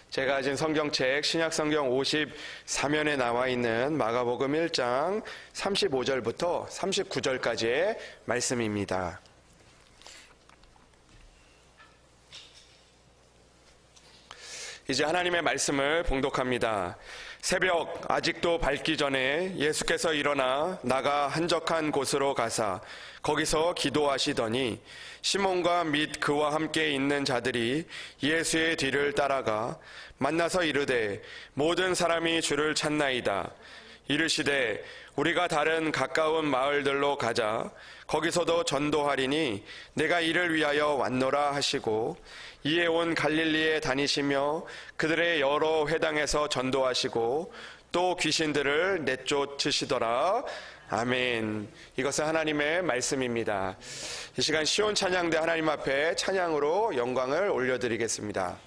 제가 가진 성경책 신약성경 54면에 나와 있는 마가복음 1장 35절부터 39절까지의 말씀입니다. 이제 하나님의 말씀을 봉독합니다. 새벽 아직도 밝기 전에 예수께서 일어나 나가 한적한 곳으로 가사 거기서 기도하시더니 시몬과 및 그와 함께 있는 자들이 예수의 뒤를 따라가 만나서 이르되 모든 사람이 주를 찾나이다. 이르시되 우리가 다른 가까운 마을들로 가자. 거기서도 전도하리니 내가 이를 위하여 왔노라 하시고 이에 온 갈릴리에 다니시며 그들의 여러 회당에서 전도하시고 또 귀신들을 내쫓으시더라. 아멘. 이것은 하나님의 말씀입니다. 이 시간 시온 찬양대 하나님 앞에 찬양으로 영광을 올려드리겠습니다.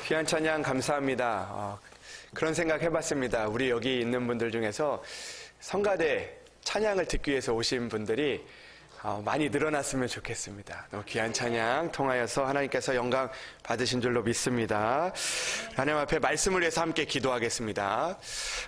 귀한 찬양 감사합니다. 그런 생각 해봤습니다. 우리 여기 있는 분들 중에서 성가대 찬양을 듣기 위해서 오신 분들이 많이 늘어났으면 좋겠습니다. 귀한 찬양 통하여서 하나님께서 영광 받으신 줄로 믿습니다. 하나님 앞에 말씀을 위해서 함께 기도하겠습니다.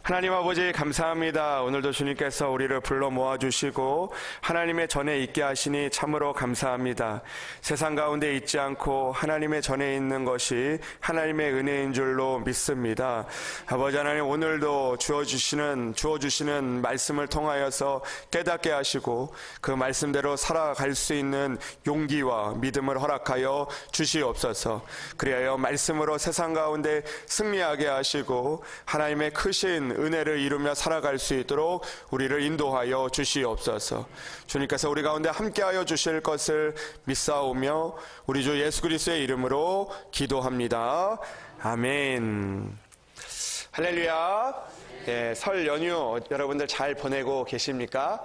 하나님 아버지 감사합니다. 오늘도 주님께서 우리를 불러 모아주시고 하나님의 전에 있게 하시니 참으로 감사합니다. 세상 가운데 있지 않고 하나님의 전에 있는 것이 하나님의 은혜인 줄로 믿습니다. 아버지 하나님, 오늘도 주어주시는 말씀을 통하여서 깨닫게 하시고 그 말씀대로 살아갈 수 있는 용기와 믿음을 허락하여 주시옵소서. 그리하여 말씀으로 세상 가운데 승리하게 하시고 하나님의 크신 은혜를 이루며 살아갈 수 있도록 우리를 인도하여 주시옵소서. 주님께서 우리 가운데 함께하여 주실 것을 믿사오며 우리 주 예수 그리스도의 이름으로 기도합니다. 아멘. 할렐루야. 설 연휴 여러분들 잘 보내고 계십니까?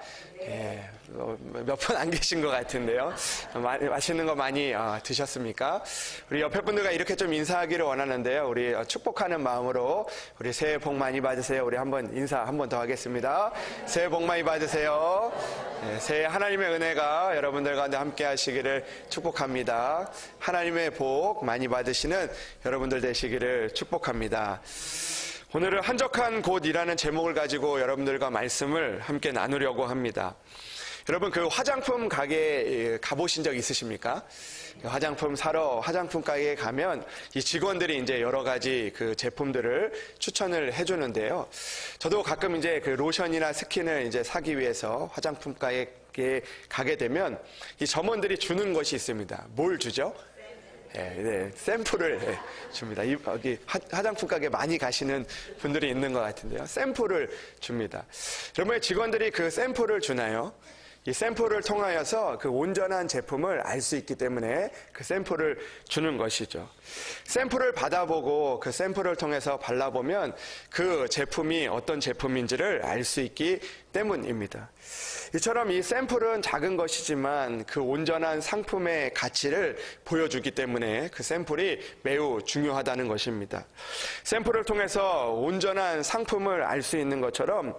몇 분 안 계신 것 같은데요. 맛있는 거 많이 드셨습니까? 우리 옆에 분들과 이렇게 좀 인사하기를 원하는데요. 우리 축복하는 마음으로 우리 새해 복 많이 받으세요. 우리 인사 한 번 더 하겠습니다. 새해 복 많이 받으세요. 새해 하나님의 은혜가 여러분들 가운데 함께 하시기를 축복합니다. 하나님의 복 많이 받으시는 여러분들 되시기를 축복합니다. 오늘은 한적한 곳이라는 제목을 가지고 여러분들과 말씀을 함께 나누려고 합니다. 여러분, 그 화장품 가게에 가보신 적 있으십니까? 화장품 사러 화장품 가게에 가면 이 직원들이 이제 여러 가지 그 제품들을 추천을 해주는데요. 저도 가끔 이제 그 로션이나 스킨을 이제 사기 위해서 화장품 가게에 가게 되면 이 점원들이 주는 것이 있습니다. 뭘 주죠? 샘플을 줍니다. 여기 화장품 가게 많이 가시는 분들이 있는 것 같은데요. 샘플을 줍니다. 여러분의 직원들이 그 샘플을 주나요? 이 샘플을 통하여서 그 온전한 제품을 알 수 있기 때문에 그 샘플을 주는 것이죠. 샘플을 받아보고 그 샘플을 통해서 발라보면 그 제품이 어떤 제품인지를 알 수 있기 때문입니다. 이처럼 이 샘플은 작은 것이지만 그 온전한 상품의 가치를 보여주기 때문에 그 샘플이 매우 중요하다는 것입니다. 샘플을 통해서 온전한 상품을 알 수 있는 것처럼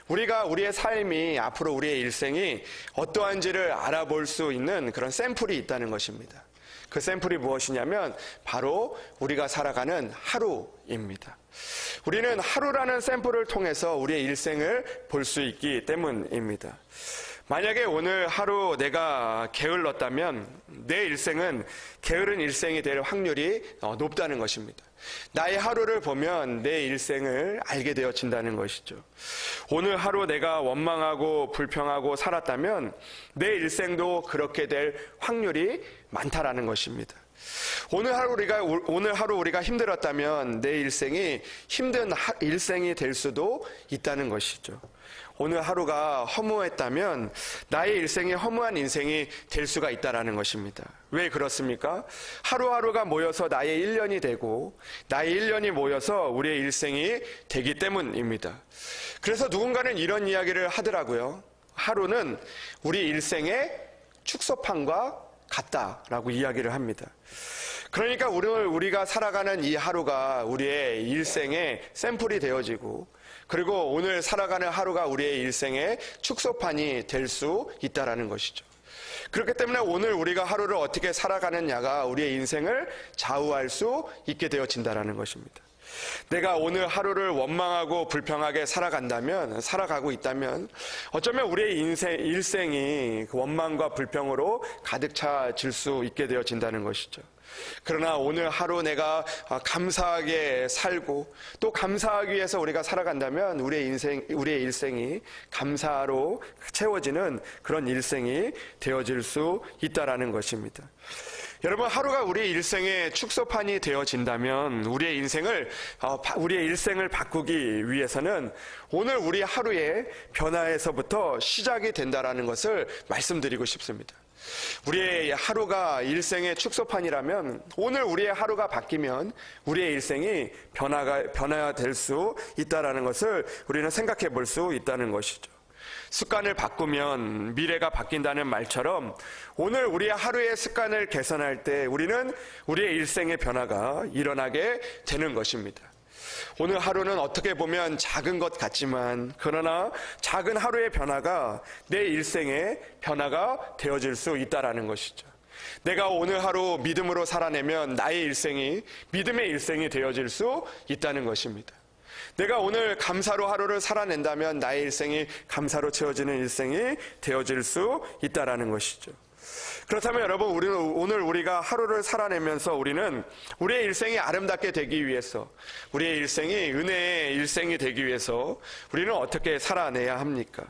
우리가 우리의 삶이, 앞으로 우리의 일생이 어떠한지를 알아볼 수 있는 그런 샘플이 있다는 것입니다. 그 샘플이 무엇이냐면 바로 우리가 살아가는 하루입니다. 우리는 하루라는 샘플을 통해서 우리의 일생을 볼 수 있기 때문입니다. 만약에 오늘 하루 내가 게을렀다면 내 일생은 게으른 일생이 될 확률이 높다는 것입니다. 나의 하루를 보면 내 일생을 알게 되어진다는 것이죠. 오늘 하루 내가 원망하고 불평하고 살았다면 내 일생도 그렇게 될 확률이 많다라는 것입니다. 오늘 하루 우리가 힘들었다면 내 일생이 힘든 일생이 될 수도 있다는 것이죠. 오늘 하루가 허무했다면 나의 일생이 허무한 인생이 될 수가 있다는 것입니다. 왜 그렇습니까? 하루하루가 모여서 나의 1년이 되고 나의 1년이 모여서 우리의 일생이 되기 때문입니다. 그래서 누군가는 이런 이야기를 하더라고요. 하루는 우리 일생의 축소판과 같다라고 이야기를 합니다. 그러니까 우리가 살아가는 이 하루가 우리의 일생의 샘플이 되어지고, 그리고 오늘 살아가는 하루가 우리의 일생의 축소판이 될 수 있다는 것이죠. 그렇기 때문에 오늘 우리가 하루를 어떻게 살아가느냐가 우리의 인생을 좌우할 수 있게 되어진다는 것입니다. 내가 오늘 하루를 원망하고 불평하게 살아가고 있다면 어쩌면 우리의 일생이 원망과 불평으로 가득 차질 수 있게 되어진다는 것이죠. 그러나 오늘 하루 내가 감사하게 살고 또 감사하기 위해서 우리가 살아간다면 우리의 일생이 감사로 채워지는 그런 일생이 되어질 수 있다라는 것입니다. 여러분, 하루가 우리의 일생의 축소판이 되어진다면 우리의 일생을 바꾸기 위해서는 오늘 우리 하루의 변화에서부터 시작이 된다라는 것을 말씀드리고 싶습니다. 우리의 하루가 일생의 축소판이라면 오늘 우리의 하루가 바뀌면 우리의 일생이 변화될 수 있다라는 것을 우리는 생각해 볼 수 있다는 것이죠. 습관을 바꾸면 미래가 바뀐다는 말처럼 오늘 우리의 하루의 습관을 개선할 때 우리는 우리의 일생의 변화가 일어나게 되는 것입니다. 오늘 하루는 어떻게 보면 작은 것 같지만 그러나 작은 하루의 변화가 내 일생의 변화가 되어질 수 있다는 것이죠. 내가 오늘 하루 믿음으로 살아내면 나의 일생이 믿음의 일생이 되어질 수 있다는 것입니다. 내가 오늘 감사로 하루를 살아낸다면 나의 일생이 감사로 채워지는 일생이 되어질 수 있다는 것이죠. 그렇다면 여러분, 우리는 오늘 우리가 하루를 살아내면서 우리는 우리의 일생이 아름답게 되기 위해서, 우리의 일생이 은혜의 일생이 되기 위해서 우리는 어떻게 살아내야 합니까?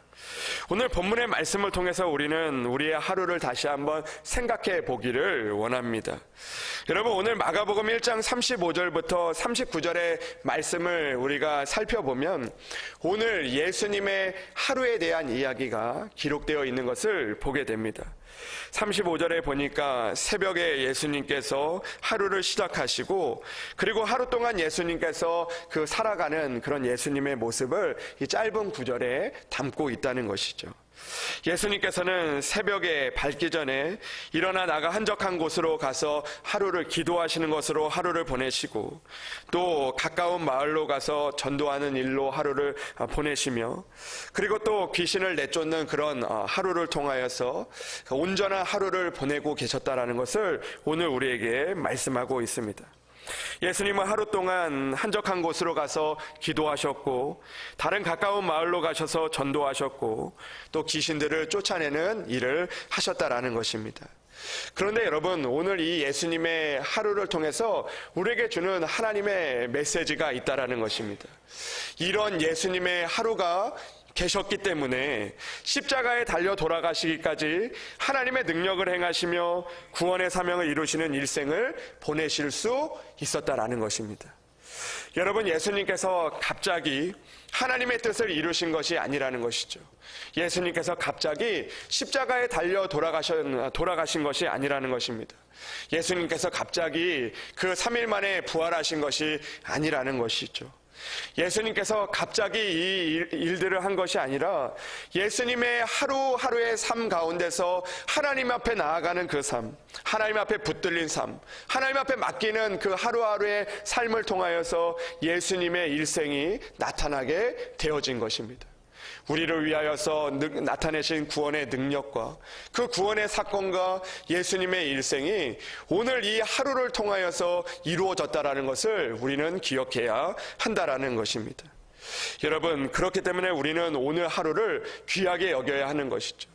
오늘 본문의 말씀을 통해서 우리는 우리의 하루를 다시 한번 생각해 보기를 원합니다. 여러분, 오늘 마가복음 1장 35절부터 39절의 말씀을 우리가 살펴보면 오늘 예수님의 하루에 대한 이야기가 기록되어 있는 것을 보게 됩니다. 35절에 보니까 새벽에 예수님께서 하루를 시작하시고 그리고 하루 동안 예수님께서 그 살아가는 그런 예수님의 모습을 이 짧은 구절에 담고 있다는 것이죠. 예수님께서는 새벽에 밝기 전에 일어나 나가 한적한 곳으로 가서 하루를 기도하시는 것으로 하루를 보내시고 또 가까운 마을로 가서 전도하는 일로 하루를 보내시며 그리고 또 귀신을 내쫓는 그런 하루를 통하여서 온전한 하루를 보내고 계셨다라는 것을 오늘 우리에게 말씀하고 있습니다. 예수님은 하루 동안 한적한 곳으로 가서 기도하셨고 다른 가까운 마을로 가셔서 전도하셨고 또 귀신들을 쫓아내는 일을 하셨다라는 것입니다. 그런데 여러분, 오늘 이 예수님의 하루를 통해서 우리에게 주는 하나님의 메시지가 있다라는 것입니다. 이런 예수님의 하루가 계셨기 때문에 십자가에 달려 돌아가시기까지 하나님의 능력을 행하시며 구원의 사명을 이루시는 일생을 보내실 수 있었다라는 것입니다. 여러분, 예수님께서 갑자기 하나님의 뜻을 이루신 것이 아니라는 것이죠. 예수님께서 갑자기 십자가에 달려 돌아가신 것이 아니라는 것입니다. 예수님께서 갑자기 그 3일 만에 부활하신 것이 아니라는 것이죠. 예수님께서 갑자기 이 일들을 한 것이 아니라 예수님의 하루하루의 삶 가운데서 하나님 앞에 나아가는 그 삶, 하나님 앞에 붙들린 삶, 하나님 앞에 맡기는 그 하루하루의 삶을 통하여서 예수님의 일생이 나타나게 되어진 것입니다. 우리를 위하여서 나타내신 구원의 능력과 그 구원의 사건과 예수님의 일생이 오늘 이 하루를 통하여서 이루어졌다라는 것을 우리는 기억해야 한다라는 것입니다. 여러분, 그렇기 때문에 우리는 오늘 하루를 귀하게 여겨야 하는 것이죠.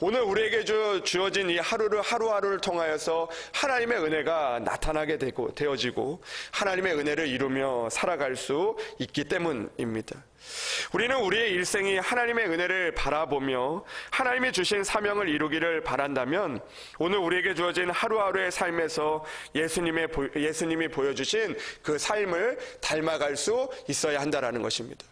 오늘 우리에게 주어진 이 하루하루를 통하여서 하나님의 은혜가 나타나게 되어지고 하나님의 은혜를 이루며 살아갈 수 있기 때문입니다. 우리는 우리의 일생이 하나님의 은혜를 바라보며 하나님이 주신 사명을 이루기를 바란다면 오늘 우리에게 주어진 하루하루의 삶에서 예수님이 보여주신 그 삶을 닮아갈 수 있어야 한다는 것입니다.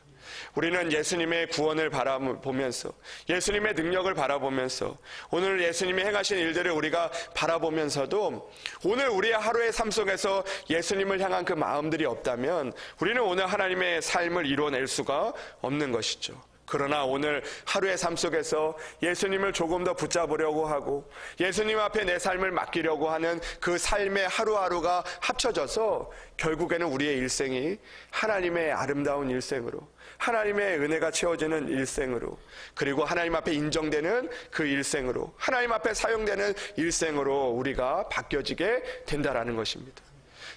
우리는 예수님의 구원을 바라보면서 예수님의 능력을 바라보면서 오늘 예수님이 행하신 일들을 우리가 바라보면서도 오늘 우리의 하루의 삶 속에서 예수님을 향한 그 마음들이 없다면 우리는 오늘 하나님의 삶을 이루어낼 수가 없는 것이죠. 그러나 오늘 하루의 삶 속에서 예수님을 조금 더 붙잡으려고 하고 예수님 앞에 내 삶을 맡기려고 하는 그 삶의 하루하루가 합쳐져서 결국에는 우리의 일생이 하나님의 아름다운 일생으로, 하나님의 은혜가 채워지는 일생으로, 그리고 하나님 앞에 인정되는 그 일생으로, 하나님 앞에 사용되는 일생으로 우리가 바뀌어지게 된다라는 것입니다.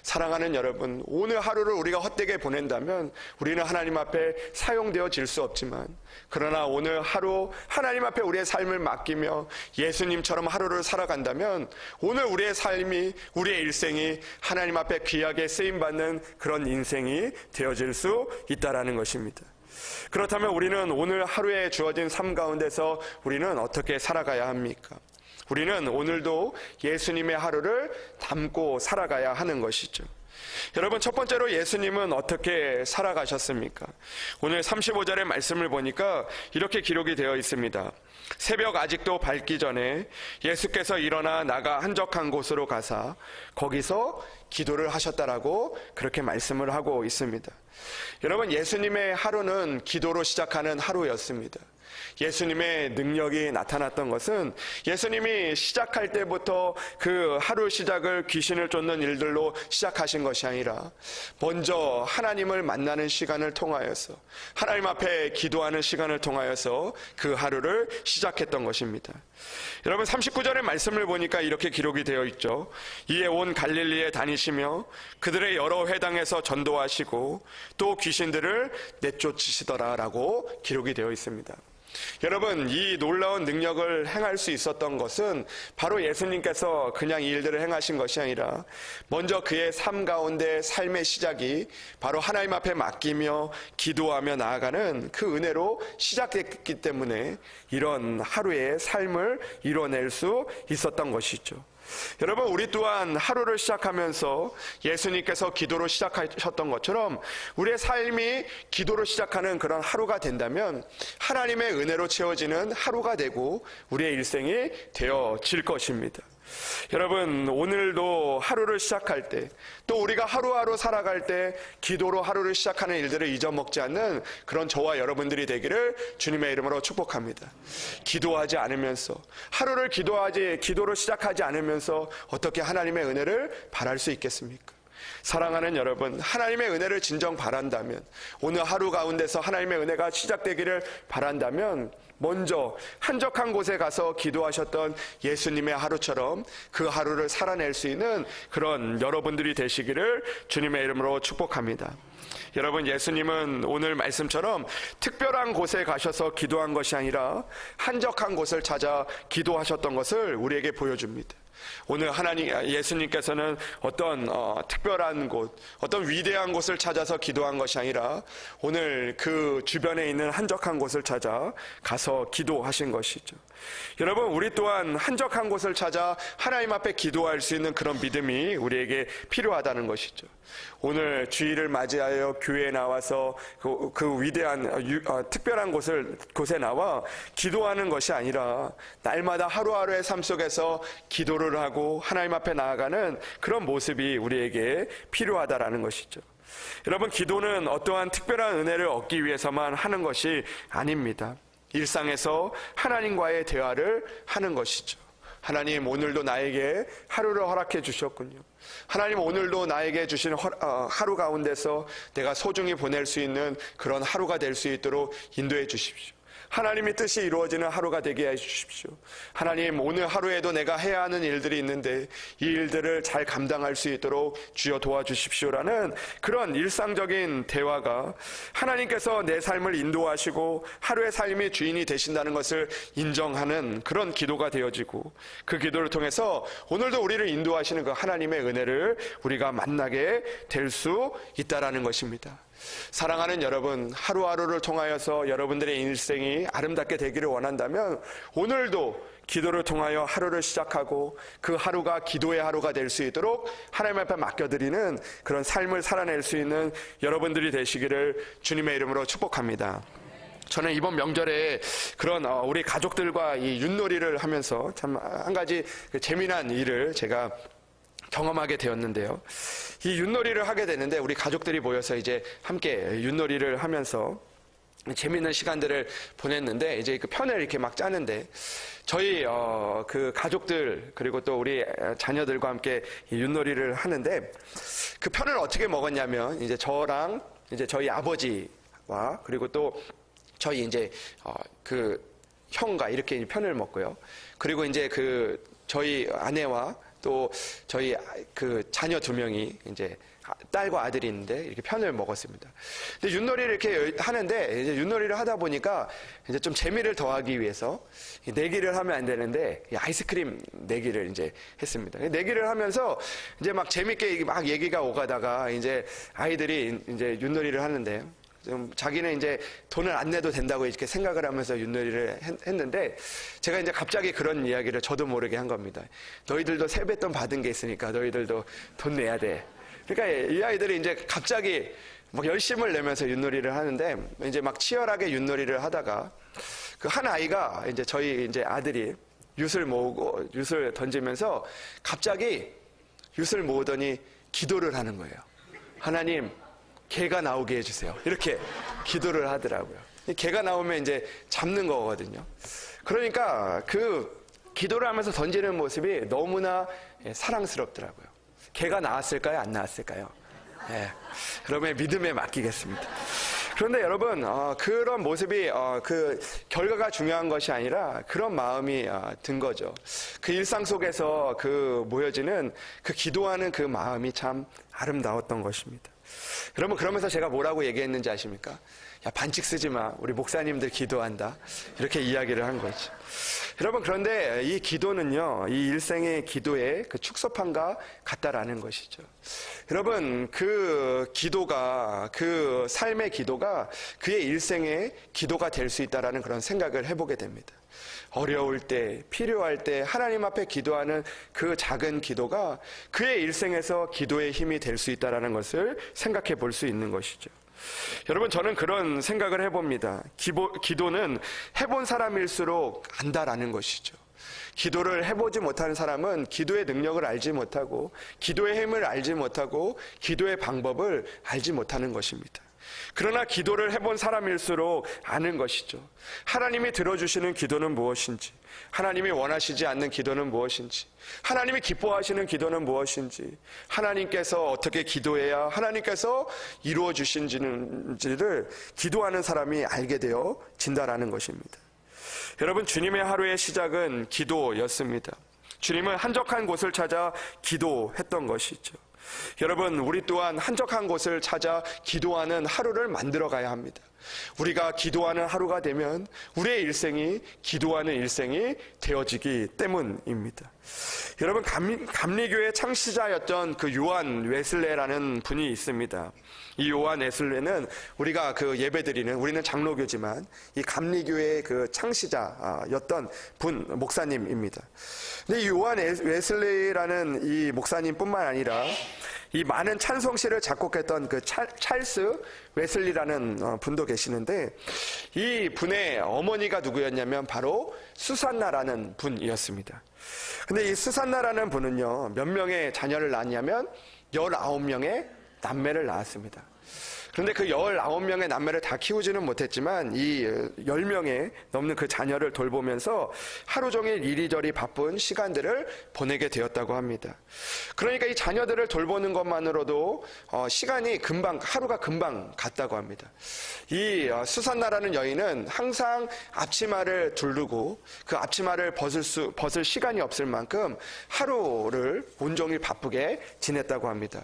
사랑하는 여러분, 오늘 하루를 우리가 헛되게 보낸다면 우리는 하나님 앞에 사용되어질 수 없지만 그러나 오늘 하루 하나님 앞에 우리의 삶을 맡기며 예수님처럼 하루를 살아간다면 오늘 우리의 삶이, 우리의 일생이 하나님 앞에 귀하게 쓰임받는 그런 인생이 되어질 수 있다라는 것입니다. 그렇다면 우리는 오늘 하루에 주어진 삶 가운데서 우리는 어떻게 살아가야 합니까? 우리는 오늘도 예수님의 하루를 담고 살아가야 하는 것이죠. 여러분, 첫 번째로 예수님은 어떻게 살아가셨습니까? 오늘 35절의 말씀을 보니까 이렇게 기록이 되어 있습니다. 새벽 아직도 밝기 전에 예수께서 일어나 나가 한적한 곳으로 가사 거기서 기도를 하셨다라고 그렇게 말씀을 하고 있습니다. 여러분, 예수님의 하루는 기도로 시작하는 하루였습니다. 예수님의 능력이 나타났던 것은 예수님이 시작할 때부터 그 하루 시작을 귀신을 쫓는 일들로 시작하신 것이 아니라 먼저 하나님을 만나는 시간을 통하여서 하나님 앞에 기도하는 시간을 통하여서 그 하루를 시작했던 것입니다. 여러분 39절의 말씀을 보니까 이렇게 기록이 되어 있죠. 이에 온 갈릴리에 다니시며 그들의 여러 회당에서 전도하시고 또 귀신들을 내쫓으시더라라고 기록이 되어 있습니다. 여러분, 이 놀라운 능력을 행할 수 있었던 것은 바로 예수님께서 그냥 이 일들을 행하신 것이 아니라 먼저 그의 삶 가운데 삶의 시작이 바로 하나님 앞에 맡기며 기도하며 나아가는 그 은혜로 시작됐기 때문에 이런 하루의 삶을 이뤄낼 수 있었던 것이죠. 여러분, 우리 또한 하루를 시작하면서 예수님께서 기도로 시작하셨던 것처럼 우리의 삶이 기도로 시작하는 그런 하루가 된다면 하나님의 은혜로 채워지는 하루가 되고 우리의 일생이 되어질 것입니다. 여러분, 오늘도 하루를 시작할 때, 또 우리가 하루하루 살아갈 때 기도로 하루를 시작하는 일들을 잊어먹지 않는 그런 저와 여러분들이 되기를 주님의 이름으로 축복합니다. 기도하지 않으면서, 하루를 기도로 시작하지 않으면서 어떻게 하나님의 은혜를 바랄 수 있겠습니까? 사랑하는 여러분, 하나님의 은혜를 진정 바란다면, 오늘 하루 가운데서 하나님의 은혜가 시작되기를 바란다면 먼저 한적한 곳에 가서 기도하셨던 예수님의 하루처럼 그 하루를 살아낼 수 있는 그런 여러분들이 되시기를 주님의 이름으로 축복합니다. 여러분, 예수님은 오늘 말씀처럼 특별한 곳에 가셔서 기도한 것이 아니라 한적한 곳을 찾아 기도하셨던 것을 우리에게 보여줍니다. 오늘 예수님께서는 어떤 특별한 곳, 어떤 위대한 곳을 찾아서 기도한 것이 아니라 오늘 그 주변에 있는 한적한 곳을 찾아 가서 기도하신 것이죠. 여러분, 우리 또한 한적한 곳을 찾아 하나님 앞에 기도할 수 있는 그런 믿음이 우리에게 필요하다는 것이죠. 오늘 주일을 맞이하여 교회에 나와서 그 위대한 특별한 곳에 나와 기도하는 것이 아니라 날마다 하루하루의 삶 속에서 기도를 하고 하나님 앞에 나아가는 그런 모습이 우리에게 필요하다라는 것이죠. 여러분, 기도는 어떠한 특별한 은혜를 얻기 위해서만 하는 것이 아닙니다. 일상에서 하나님과의 대화를 하는 것이죠. 하나님, 오늘도 나에게 하루를 허락해 주셨군요. 하나님, 오늘도 나에게 주신 하루 가운데서 내가 소중히 보낼 수 있는 그런 하루가 될 수 있도록 인도해 주십시오. 하나님의 뜻이 이루어지는 하루가 되게 해 주십시오. 하나님, 오늘 하루에도 내가 해야 하는 일들이 있는데 이 일들을 잘 감당할 수 있도록 주여 도와주십시오라는 그런 일상적인 대화가 하나님께서 내 삶을 인도하시고 하루의 삶의 주인이 되신다는 것을 인정하는 그런 기도가 되어지고, 그 기도를 통해서 오늘도 우리를 인도하시는 그 하나님의 은혜를 우리가 만나게 될 수 있다라는 것입니다. 사랑하는 여러분, 하루하루를 통하여서 여러분들의 인생이 아름답게 되기를 원한다면 오늘도 기도를 통하여 하루를 시작하고 그 하루가 기도의 하루가 될 수 있도록 하나님 앞에 맡겨드리는 그런 삶을 살아낼 수 있는 여러분들이 되시기를 주님의 이름으로 축복합니다. 저는 이번 명절에 그런 우리 가족들과 이 윷놀이를 하면서 참 한 가지 재미난 일을 제가 경험하게 되었는데요. 이 윷놀이를 하게 되는데 우리 가족들이 모여서 이제 함께 윷놀이를 하면서 재미있는 시간들을 보냈는데 이제 그 편을 이렇게 막 짜는데 저희 그 가족들 그리고 또 우리 자녀들과 함께 이 윷놀이를 하는데 그 편을 어떻게 먹었냐면 이제 저랑 이제 저희 아버지와 그리고 또 저희 이제 그 형과 이렇게 편을 먹고요. 그리고 이제 그 저희 아내와 또 저희 그 자녀 2명이 이제 딸과 아들이 있는데 이렇게 편을 먹었습니다. 근데 윷놀이를 이렇게 하는데 이제 윷놀이를 하다 보니까 이제 좀 재미를 더하기 위해서 내기를 하면 안 되는데 아이스크림 내기를 이제 했습니다. 내기를 하면서 이제 막 재밌게 막 얘기가 오가다가 이제 아이들이 이제 윷놀이를 하는데 좀 자기는 이제 돈을 안 내도 된다고 이렇게 생각을 하면서 윷놀이를 했는데 제가 이제 갑자기 그런 이야기를 저도 모르게 한 겁니다. 너희들도 세뱃돈 받은 게 있으니까 너희들도 돈 내야 돼. 그러니까 이 아이들이 이제 갑자기 막 열심을 내면서 윷놀이를 하는데 이제 막 치열하게 윷놀이를 하다가 그 한 아이가 이제 저희 이제 아들이 윷을 모으고 윷을 던지면서 갑자기 윷을 모으더니 기도를 하는 거예요. 하나님, 개가 나오게 해주세요. 이렇게 기도를 하더라고요. 개가 나오면 이제 잡는 거거든요. 그러니까 그 기도를 하면서 던지는 모습이 너무나 사랑스럽더라고요. 개가 나왔을까요? 안 나왔을까요? 예. 그러면 믿음에 맡기겠습니다. 그런데 여러분, 그런 모습이 그 결과가 중요한 것이 아니라 그런 마음이 든 거죠. 그 일상 속에서 그 모여지는 그 기도하는 그 마음이 참 아름다웠던 것입니다. 여러분, 그러면서 제가 뭐라고 얘기했는지 아십니까? 야, 반칙 쓰지 마. 우리 목사님들 기도한다. 이렇게 이야기를 한 거죠. 여러분, 그런데 이 기도는요, 이 일생의 기도의 그 축소판과 같다라는 것이죠. 여러분, 그 기도가, 그 삶의 기도가 그의 일생의 기도가 될 수 있다라는 그런 생각을 해보게 됩니다. 어려울 때, 필요할 때 하나님 앞에 기도하는 그 작은 기도가 그의 일생에서 기도의 힘이 될 수 있다라는 것을 생각해 볼 수 있는 것이죠. 여러분, 저는 그런 생각을 해봅니다. 기도는 해본 사람일수록 안다라는 것이죠. 기도를 해보지 못하는 사람은 기도의 능력을 알지 못하고 기도의 힘을 알지 못하고 기도의 방법을 알지 못하는 것입니다. 그러나 기도를 해본 사람일수록 아는 것이죠. 하나님이 들어주시는 기도는 무엇인지, 하나님이 원하시지 않는 기도는 무엇인지, 하나님이 기뻐하시는 기도는 무엇인지, 하나님께서 어떻게 기도해야 하나님께서 이루어 주신지를 기도하는 사람이 알게 되어진다라는 것입니다. 여러분, 주님의 하루의 시작은 기도였습니다. 주님은 한적한 곳을 찾아 기도했던 것이죠. 여러분, 우리 또한 한적한 곳을 찾아 기도하는 하루를 만들어 가야 합니다. 우리가 기도하는 하루가 되면 우리의 일생이 기도하는 일생이 되어지기 때문입니다. 여러분, 감리교의 창시자였던 그 요한 웨슬레라는 분이 있습니다. 이 요한 웨슬레는 우리가 그 예배드리는, 우리는 장로교지만 이 감리교의 그 창시자였던 목사님입니다. 근데 이 요한 웨슬레라는 이 목사님뿐만 아니라 이 많은 찬송시를 작곡했던 그 찰스 웨슬리라는 분도 계시는데, 이 분의 어머니가 누구였냐면 바로 수산나라는 분이었습니다. 근데 이 수산나라는 분은요, 몇 명의 자녀를 낳았냐면 19명의 남매를 낳았습니다. 그런데 그 19명의 남매를 다 키우지는 못했지만 이 10명의 넘는 그 자녀를 돌보면서 하루 종일 이리저리 바쁜 시간들을 보내게 되었다고 합니다. 그러니까 이 자녀들을 돌보는 것만으로도 하루가 금방 갔다고 합니다. 이 수산나라는 여인은 항상 앞치마를 두르고 그 앞치마를 벗을 시간이 없을 만큼 하루를 온종일 바쁘게 지냈다고 합니다.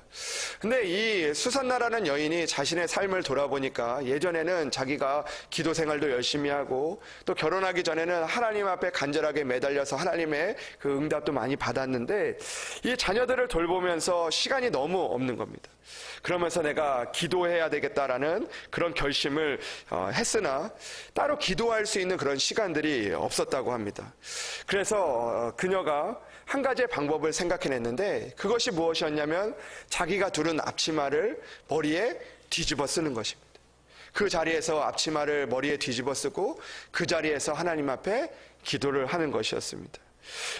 근데 이 수산나라는 여인이 자신의 삶을 돌아보니까 예전에는 자기가 기도 생활도 열심히 하고 또 결혼하기 전에는 하나님 앞에 간절하게 매달려서 하나님의 그 응답도 많이 받았는데 이 자녀들을 돌보면서 시간이 너무 없는 겁니다. 그러면서 내가 기도해야 되겠다라는 그런 결심을 했으나 따로 기도할 수 있는 그런 시간들이 없었다고 합니다. 그래서 그녀가 한 가지의 방법을 생각해냈는데 그것이 무엇이었냐면 자기가 두른 앞치마를 머리에 뒤집어 쓰는 것입니다. 그 자리에서 앞치마를 머리에 뒤집어 쓰고 그 자리에서 하나님 앞에 기도를 하는 것이었습니다.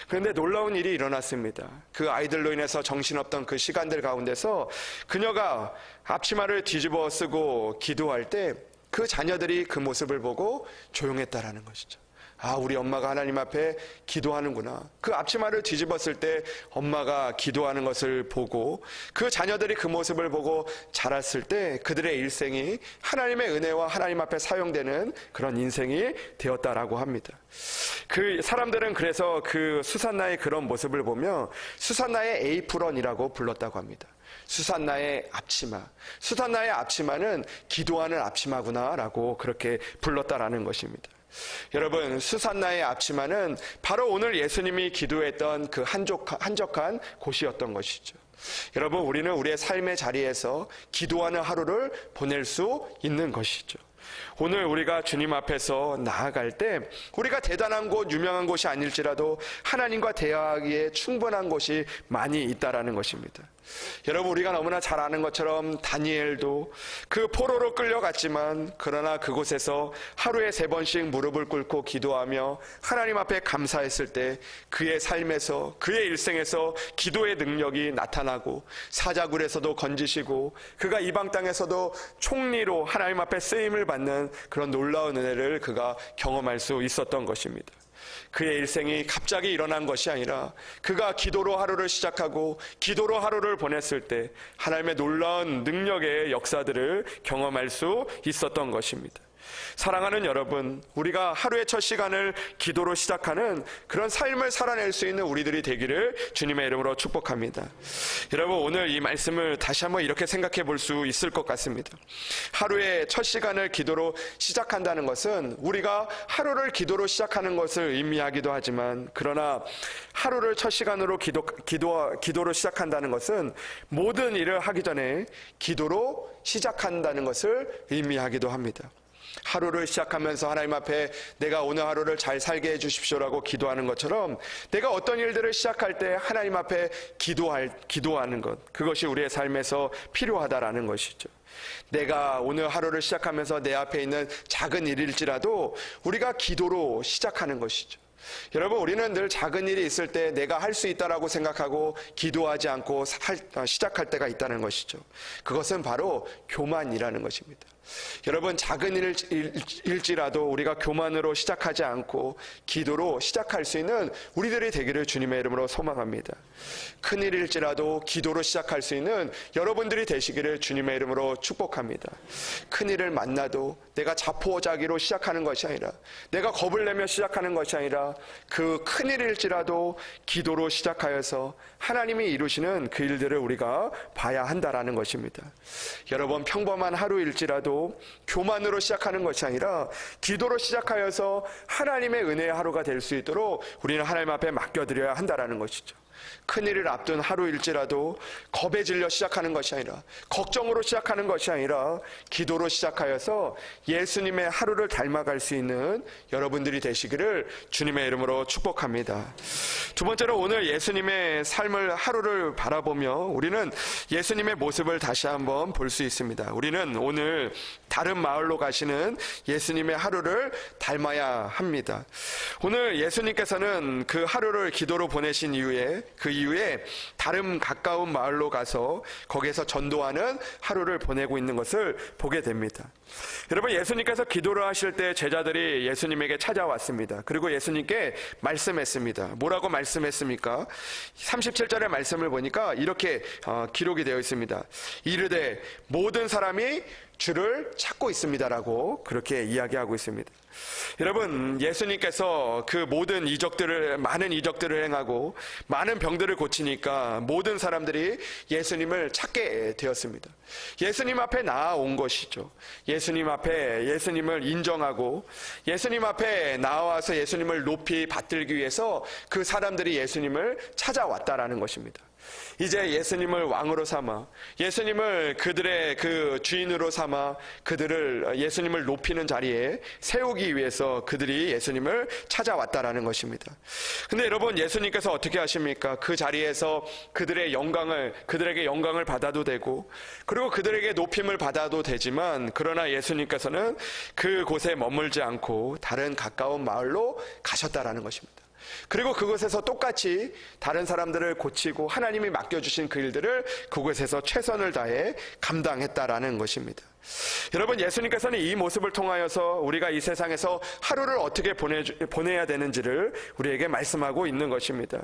그런데 놀라운 일이 일어났습니다. 그 아이들로 인해서 정신없던 그 시간들 가운데서 그녀가 앞치마를 뒤집어 쓰고 기도할 때 그 자녀들이 그 모습을 보고 조용했다라는 것이죠. 아, 우리 엄마가 하나님 앞에 기도하는구나. 그 앞치마를 뒤집었을 때 엄마가 기도하는 것을 보고 그 자녀들이 그 모습을 보고 자랐을 때 그들의 일생이 하나님의 은혜와 하나님 앞에 사용되는 그런 인생이 되었다라고 합니다. 그 사람들은 그래서 그 수산나의 그런 모습을 보며 수산나의 에이프런이라고 불렀다고 합니다. 수산나의 앞치마. 수산나의 앞치마는 기도하는 앞치마구나라고 그렇게 불렀다라는 것입니다. 여러분, 수산나의 앞치마는 바로 오늘 예수님이 기도했던 그 한적한 곳이었던 것이죠. 여러분, 우리는 우리의 삶의 자리에서 기도하는 하루를 보낼 수 있는 것이죠. 오늘 우리가 주님 앞에서 나아갈 때 우리가 대단한 곳, 유명한 곳이 아닐지라도 하나님과 대화하기에 충분한 곳이 많이 있다라는 것입니다. 여러분, 우리가 너무나 잘 아는 것처럼 다니엘도 그 포로로 끌려갔지만 그러나 그곳에서 하루에 3번씩 무릎을 꿇고 기도하며 하나님 앞에 감사했을 때 그의 삶에서, 그의 일생에서 기도의 능력이 나타나고 사자굴에서도 건지시고 그가 이방 땅에서도 총리로 하나님 앞에 쓰임을 받는 받는 그런 놀라운 은혜를 그가 경험할 수 있었던 것입니다. 그의 일생이 갑자기 일어난 것이 아니라 그가 기도로 하루를 시작하고 기도로 하루를 보냈을 때 하나님의 놀라운 능력의 역사들을 경험할 수 있었던 것입니다. 사랑하는 여러분, 우리가 하루의 첫 시간을 기도로 시작하는 그런 삶을 살아낼 수 있는 우리들이 되기를 주님의 이름으로 축복합니다. 여러분, 오늘 이 말씀을 다시 한번 이렇게 생각해 볼 수 있을 것 같습니다. 하루의 첫 시간을 기도로 시작한다는 것은 우리가 하루를 기도로 시작하는 것을 의미하기도 하지만, 그러나 하루를 첫 시간으로 기도로 시작한다는 것은 모든 일을 하기 전에 기도로 시작한다는 것을 의미하기도 합니다. 하루를 시작하면서 하나님 앞에 내가 오늘 하루를 잘 살게 해주십시오라고 기도하는 것처럼, 내가 어떤 일들을 시작할 때 하나님 앞에 기도하는 것, 그것이 우리의 삶에서 필요하다라는 것이죠. 내가 오늘 하루를 시작하면서 내 앞에 있는 작은 일일지라도 우리가 기도로 시작하는 것이죠. 여러분, 우리는 늘 작은 일이 있을 때 내가 할 수 있다라고 생각하고 기도하지 않고 시작할 때가 있다는 것이죠. 그것은 바로 교만이라는 것입니다. 여러분, 작은 일일지라도 우리가 교만으로 시작하지 않고 기도로 시작할 수 있는 우리들이 되기를 주님의 이름으로 소망합니다. 큰 일일지라도 기도로 시작할 수 있는 여러분들이 되시기를 주님의 이름으로 축복합니다. 큰 일을 만나도 내가 자포자기로 시작하는 것이 아니라, 내가 겁을 내며 시작하는 것이 아니라, 그 큰 일일지라도 기도로 시작하여서 하나님이 이루시는 그 일들을 우리가 봐야 한다라는 것입니다. 여러분, 평범한 하루일지라도 교만으로 시작하는 것이 아니라 기도로 시작하여서 하나님의 은혜의 하루가 될 수 있도록 우리는 하나님 앞에 맡겨드려야 한다라는 것이죠. 큰일을 앞둔 하루일지라도 겁에 질려 시작하는 것이 아니라, 걱정으로 시작하는 것이 아니라 기도로 시작하여서 예수님의 하루를 닮아갈 수 있는 여러분들이 되시기를 주님의 이름으로 축복합니다. 두 번째로, 오늘 예수님의 삶을 하루를 바라보며 우리는 예수님의 모습을 다시 한번 볼 수 있습니다. 우리는 오늘 다른 마을로 가시는 예수님의 하루를 닮아야 합니다. 오늘 예수님께서는 그 하루를 기도로 보내신 이후에 다른 가까운 마을로 가서 거기에서 전도하는 하루를 보내고 있는 것을 보게 됩니다. 여러분, 예수님께서 기도를 하실 때 제자들이 예수님에게 찾아왔습니다. 그리고 예수님께 말씀했습니다. 뭐라고 말씀했습니까? 37절의 말씀을 보니까 이렇게 기록이 되어 있습니다. 이르되 모든 사람이 주를 찾고 있습니다라고 그렇게 이야기하고 있습니다. 여러분, 예수님께서 그 많은 이적들을 행하고 많은 병들을 고치니까 모든 사람들이 예수님을 찾게 되었습니다. 예수님 앞에 나아온 것이죠. 예수님 앞에 예수님을 인정하고 예수님 앞에 나와서 예수님을 높이 받들기 위해서 그 사람들이 예수님을 찾아왔다라는 것입니다. 이제 예수님을 왕으로 삼아, 예수님을 그들의 그 주인으로 삼아 예수님을 높이는 자리에 세우기 위해서 그들이 예수님을 찾아왔다라는 것입니다. 근데 여러분, 예수님께서 어떻게 하십니까? 그 자리에서 그들에게 영광을 받아도 되고, 그리고 그들에게 높임을 받아도 되지만, 그러나 예수님께서는 그곳에 머물지 않고 다른 가까운 마을로 가셨다라는 것입니다. 그리고 그곳에서 똑같이 다른 사람들을 고치고 하나님이 맡겨주신 그 일들을 그곳에서 최선을 다해 감당했다라는 것입니다. 여러분, 예수님께서는 이 모습을 통하여서 우리가 이 세상에서 하루를 어떻게 보내야 되는지를 우리에게 말씀하고 있는 것입니다.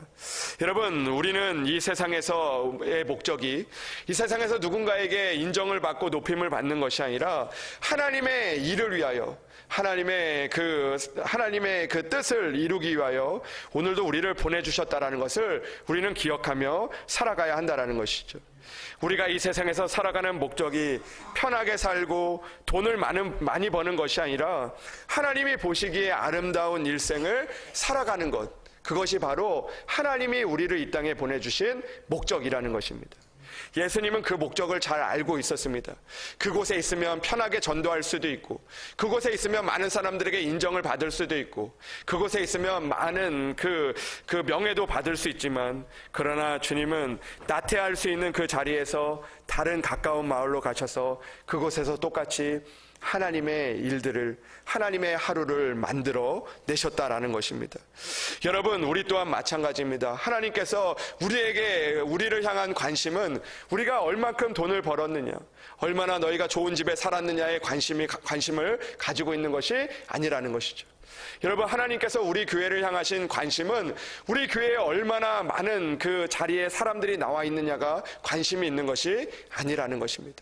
여러분, 우리는 이 세상에서의 목적이 이 세상에서 누군가에게 인정을 받고 높임을 받는 것이 아니라 하나님의 일을 위하여, 하나님의 그 뜻을 이루기 위하여 오늘도 우리를 보내주셨다라는 것을 우리는 기억하며 살아가야 한다라는 것이죠. 우리가 이 세상에서 살아가는 목적이 편하게 살고 돈을 많이 버는 것이 아니라 하나님이 보시기에 아름다운 일생을 살아가는 것, 그것이 바로 하나님이 우리를 이 땅에 보내주신 목적이라는 것입니다. 예수님은 그 목적을 잘 알고 있었습니다. 그곳에 있으면 편하게 전도할 수도 있고, 그곳에 있으면 많은 사람들에게 인정을 받을 수도 있고, 그곳에 있으면 많은 그 명예도 받을 수 있지만, 그러나 주님은 나태할 수 있는 그 자리에서 다른 가까운 마을로 가셔서 그곳에서 똑같이 하나님의 일들을, 하나님의 하루를 만들어 내셨다라는 것입니다. 여러분, 우리 또한 마찬가지입니다. 하나님께서 우리를 향한 관심은 우리가 얼마큼 돈을 벌었느냐, 얼마나 너희가 좋은 집에 살았느냐에 관심을 가지고 있는 것이 아니라는 것이죠. 여러분, 하나님께서 우리 교회를 향하신 관심은 우리 교회에 얼마나 많은 그 자리에 사람들이 나와 있느냐가 관심이 있는 것이 아니라는 것입니다.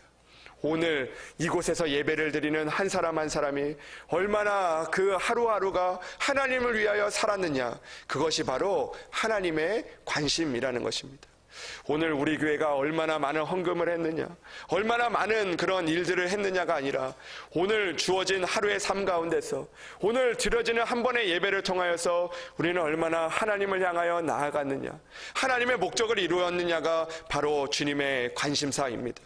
오늘 이곳에서 예배를 드리는 한 사람 한 사람이 얼마나 그 하루하루가 하나님을 위하여 살았느냐, 그것이 바로 하나님의 관심이라는 것입니다. 오늘 우리 교회가 얼마나 많은 헌금을 했느냐, 얼마나 많은 그런 일들을 했느냐가 아니라 오늘 주어진 하루의 삶 가운데서, 오늘 드려지는 한 번의 예배를 통하여서 우리는 얼마나 하나님을 향하여 나아갔느냐, 하나님의 목적을 이루었느냐가 바로 주님의 관심사입니다.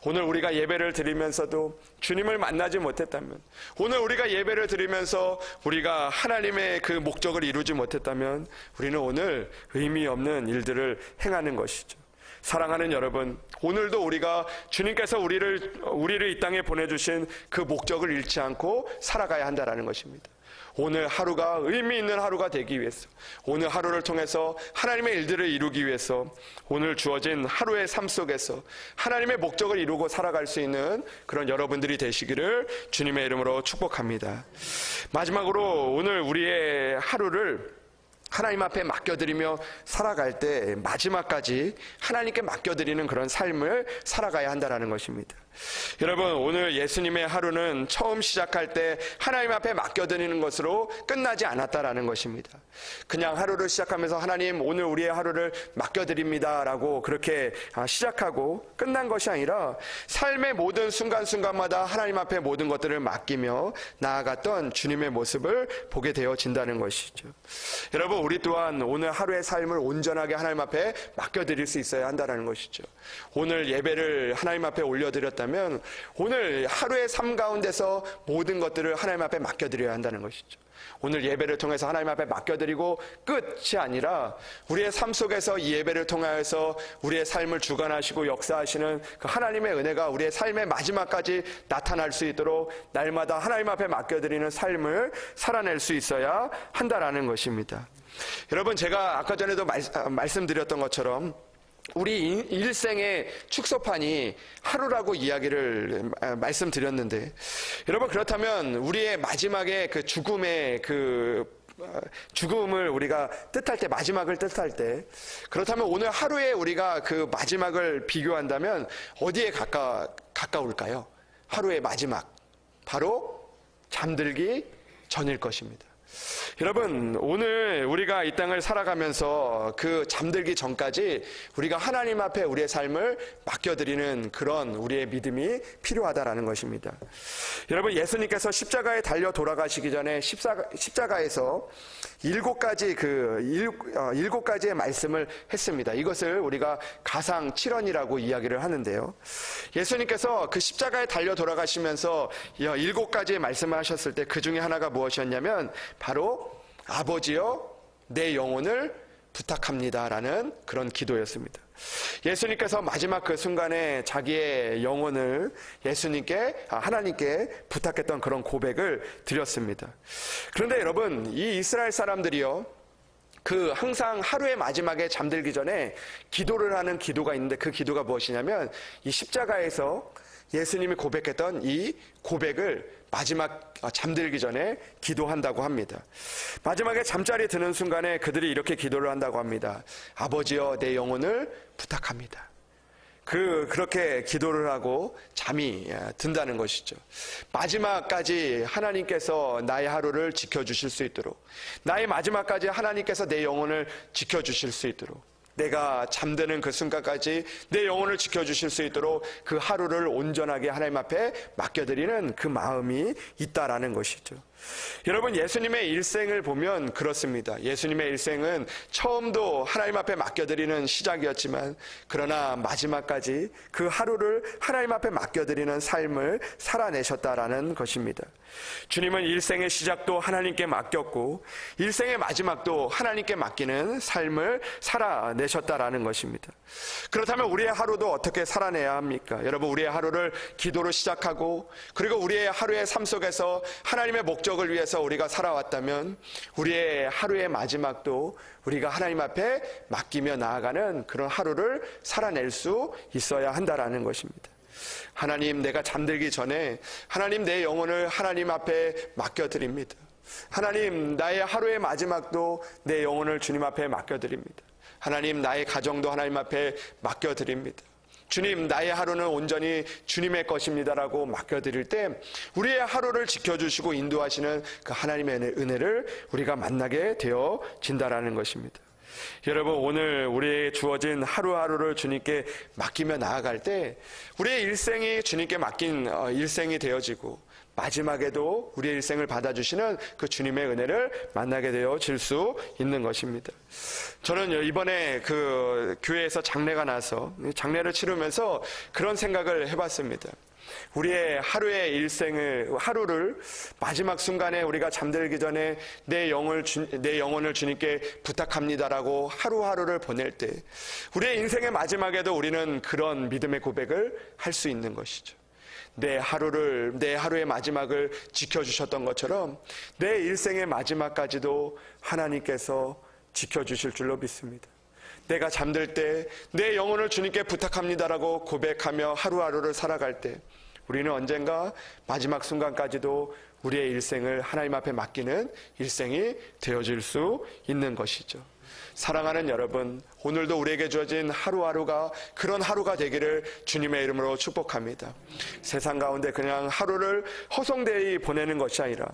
오늘 우리가 예배를 드리면서도 주님을 만나지 못했다면, 오늘 우리가 예배를 드리면서 우리가 하나님의 그 목적을 이루지 못했다면 우리는 오늘 의미 없는 일들을 행하는 것이죠. 사랑하는 여러분, 오늘도 우리가 주님께서 우리를 이 땅에 보내주신 그 목적을 잃지 않고 살아가야 한다는 것입니다. 오늘 하루가 의미 있는 하루가 되기 위해서, 오늘 하루를 통해서 하나님의 일들을 이루기 위해서 오늘 주어진 하루의 삶 속에서 하나님의 목적을 이루고 살아갈 수 있는 그런 여러분들이 되시기를 주님의 이름으로 축복합니다. 마지막으로 오늘 우리의 하루를 하나님 앞에 맡겨드리며 살아갈 때 마지막까지 하나님께 맡겨드리는 그런 삶을 살아가야 한다는 것입니다. 여러분, 오늘 예수님의 하루는 처음 시작할 때 하나님 앞에 맡겨드리는 것으로 끝나지 않았다라는 것입니다. 그냥 하루를 시작하면서 하나님, 오늘 우리의 하루를 맡겨드립니다 라고 그렇게 시작하고 끝난 것이 아니라 삶의 모든 순간순간마다 하나님 앞에 모든 것들을 맡기며 나아갔던 주님의 모습을 보게 되어진다는 것이죠. 여러분, 우리 또한 오늘 하루의 삶을 온전하게 하나님 앞에 맡겨드릴 수 있어야 한다는 것이죠. 오늘 예배를 하나님 앞에 올려드렸다면 오늘 하루의 삶 가운데서 모든 것들을 하나님 앞에 맡겨드려야 한다는 것이죠. 오늘 예배를 통해서 하나님 앞에 맡겨드리고 끝이 아니라 우리의 삶 속에서 이 예배를 통하여서 우리의 삶을 주관하시고 역사하시는 그 하나님의 은혜가 우리의 삶의 마지막까지 나타날 수 있도록 날마다 하나님 앞에 맡겨드리는 삶을 살아낼 수 있어야 한다라는 것입니다. 여러분, 제가 아까 전에도 말씀드렸던 것처럼 우리 일생의 축소판이 하루라고 이야기를 말씀드렸는데, 여러분, 그렇다면 우리의 마지막에 그 죽음을 우리가 뜻할 때, 마지막을 뜻할 때, 그렇다면 오늘 하루에 우리가 그 마지막을 비교한다면 어디에 가까울까요? 하루의 마지막, 바로 잠들기 전일 것입니다. 여러분, 오늘 우리가 이 땅을 살아가면서 그 잠들기 전까지 우리가 하나님 앞에 우리의 삶을 맡겨드리는 그런 우리의 믿음이 필요하다라는 것입니다. 여러분, 예수님께서 십자가에 달려 돌아가시기 전에 십자가에서 일곱 가지의 말씀을 했습니다. 이것을 우리가 가상 7원이라고 이야기를 하는데요. 예수님께서 그 십자가에 달려 돌아가시면서 7가지의 말씀을 하셨을 때 그 중에 하나가 무엇이었냐면 바로 아버지여 내 영혼을 부탁합니다라는 그런 기도였습니다. 예수님께서 마지막 그 순간에 자기의 영혼을 하나님께 부탁했던 그런 고백을 드렸습니다. 그런데 여러분, 이 이스라엘 사람들이요, 항상 하루의 마지막에 잠들기 전에 기도를 하는 기도가 있는데 그 기도가 무엇이냐면 이 십자가에서 예수님이 고백했던 이 고백을 마지막 잠들기 전에 기도한다고 합니다. 마지막에 잠자리 드는 순간에 그들이 이렇게 기도를 한다고 합니다. 아버지여 내 영혼을 부탁합니다. 그렇게 기도를 하고 잠이 든다는 것이죠. 마지막까지 하나님께서 나의 하루를 지켜주실 수 있도록, 나의 마지막까지 하나님께서 내 영혼을 지켜주실 수 있도록, 내가 잠드는 그 순간까지 내 영혼을 지켜주실 수 있도록 그 하루를 온전하게 하나님 앞에 맡겨드리는 그 마음이 있다라는 것이죠. 여러분, 예수님의 일생을 보면 그렇습니다. 예수님의 일생은 처음도 하나님 앞에 맡겨드리는 시작이었지만 그러나 마지막까지 그 하루를 하나님 앞에 맡겨드리는 삶을 살아내셨다라는 것입니다. 주님은 일생의 시작도 하나님께 맡겼고 일생의 마지막도 하나님께 맡기는 삶을 살아내 살아내셨다라는 것입니다. 그렇다면 우리의 하루도 어떻게 살아내야 합니까? 여러분, 우리의 하루를 기도로 시작하고 그리고 우리의 하루의 삶 속에서 하나님의 목적을 위해서 우리가 살아왔다면 우리의 하루의 마지막도 우리가 하나님 앞에 맡기며 나아가는 그런 하루를 살아낼 수 있어야 한다라는 것입니다. 하나님, 내가 잠들기 전에 하나님, 내 영혼을 하나님 앞에 맡겨드립니다. 하나님, 나의 하루의 마지막도 내 영혼을 주님 앞에 맡겨드립니다. 하나님, 나의 가정도 하나님 앞에 맡겨드립니다. 주님, 나의 하루는 온전히 주님의 것입니다라고 맡겨드릴 때 우리의 하루를 지켜주시고 인도하시는 그 하나님의 은혜를 우리가 만나게 되어진다라는 것입니다. 여러분, 오늘 우리에게 주어진 하루하루를 주님께 맡기며 나아갈 때 우리의 일생이 주님께 맡긴 일생이 되어지고 마지막에도 우리의 일생을 받아주시는 그 주님의 은혜를 만나게 되어질 수 있는 것입니다. 저는 이번에 그 교회에서 장례가 나서 장례를 치르면서 그런 생각을 해봤습니다. 우리의 하루를 마지막 순간에 우리가 잠들기 전에 내 영혼을 주님께 부탁합니다라고 하루하루를 보낼 때 우리의 인생의 마지막에도 우리는 그런 믿음의 고백을 할 수 있는 것이죠. 내 하루의 마지막을 지켜주셨던 것처럼 내 일생의 마지막까지도 하나님께서 지켜주실 줄로 믿습니다. 내가 잠들 때 내 영혼을 주님께 부탁합니다라고 고백하며 하루하루를 살아갈 때 우리는 언젠가 마지막 순간까지도 우리의 일생을 하나님 앞에 맡기는 일생이 되어질 수 있는 것이죠. 사랑하는 여러분, 오늘도 우리에게 주어진 하루하루가 그런 하루가 되기를 주님의 이름으로 축복합니다. 세상 가운데 그냥 하루를 허송되이 보내는 것이 아니라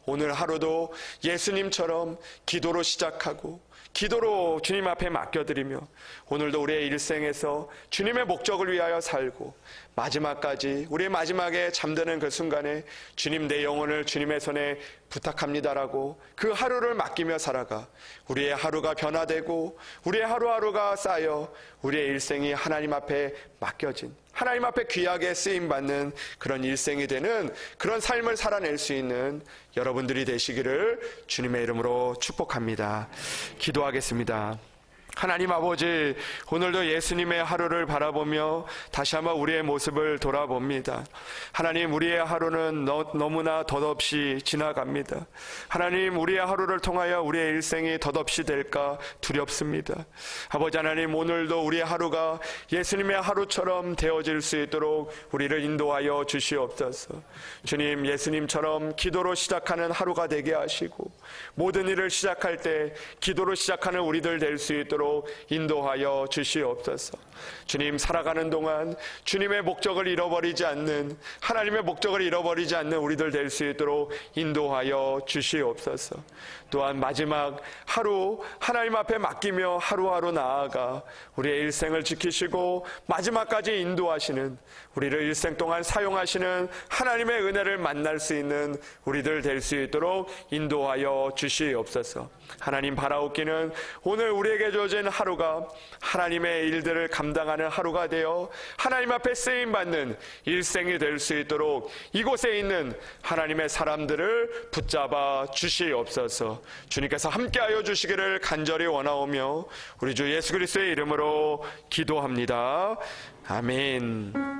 오늘 하루도 예수님처럼 기도로 시작하고 기도로 주님 앞에 맡겨드리며 오늘도 우리의 일생에서 주님의 목적을 위하여 살고 마지막까지 우리의 마지막에 잠드는 그 순간에 주님, 내 영혼을 주님의 손에 부탁합니다라고 그 하루를 맡기며 살아가 우리의 하루가 변화되고 우리의 하루하루가 쌓여 우리의 일생이 하나님 앞에 맡겨진 하나님 앞에 귀하게 쓰임받는 그런 일생이 되는 그런 삶을 살아낼 수 있는 여러분들이 되시기를 주님의 이름으로 축복합니다. 기도하겠습니다. 하나님 아버지, 오늘도 예수님의 하루를 바라보며 다시 한번 우리의 모습을 돌아봅니다. 하나님, 우리의 하루는 너무나 덧없이 지나갑니다. 하나님, 우리의 하루를 통하여 우리의 일생이 덧없이 될까 두렵습니다. 아버지 하나님, 오늘도 우리의 하루가 예수님의 하루처럼 되어질 수 있도록 우리를 인도하여 주시옵소서. 주님, 예수님처럼 기도로 시작하는 하루가 되게 하시고 모든 일을 시작할 때 기도로 시작하는 우리들 될 수 있도록 인도하여 주시옵소서. 주님, 살아가는 동안 주님의 목적을 잃어버리지 않는, 하나님의 목적을 잃어버리지 않는 우리들 될 수 있도록 인도하여 주시옵소서. 또한 마지막 하루 하나님 앞에 맡기며 하루하루 나아가 우리의 일생을 지키시고 마지막까지 인도하시는, 우리를 일생 동안 사용하시는 하나님의 은혜를 만날 수 있는 우리들 될 수 있도록 인도하여 주시옵소서. 하나님, 바라옵기는 오늘 우리에게 주어진 하루가 하나님의 일들을 감당하는 하루가 되어 하나님 앞에 쓰임받는 일생이 될 수 있도록 이곳에 있는 하나님의 사람들을 붙잡아 주시옵소서. 주님께서 함께하여 주시기를 간절히 원하오며 우리 주 예수 그리스도의 이름으로 기도합니다. 아멘.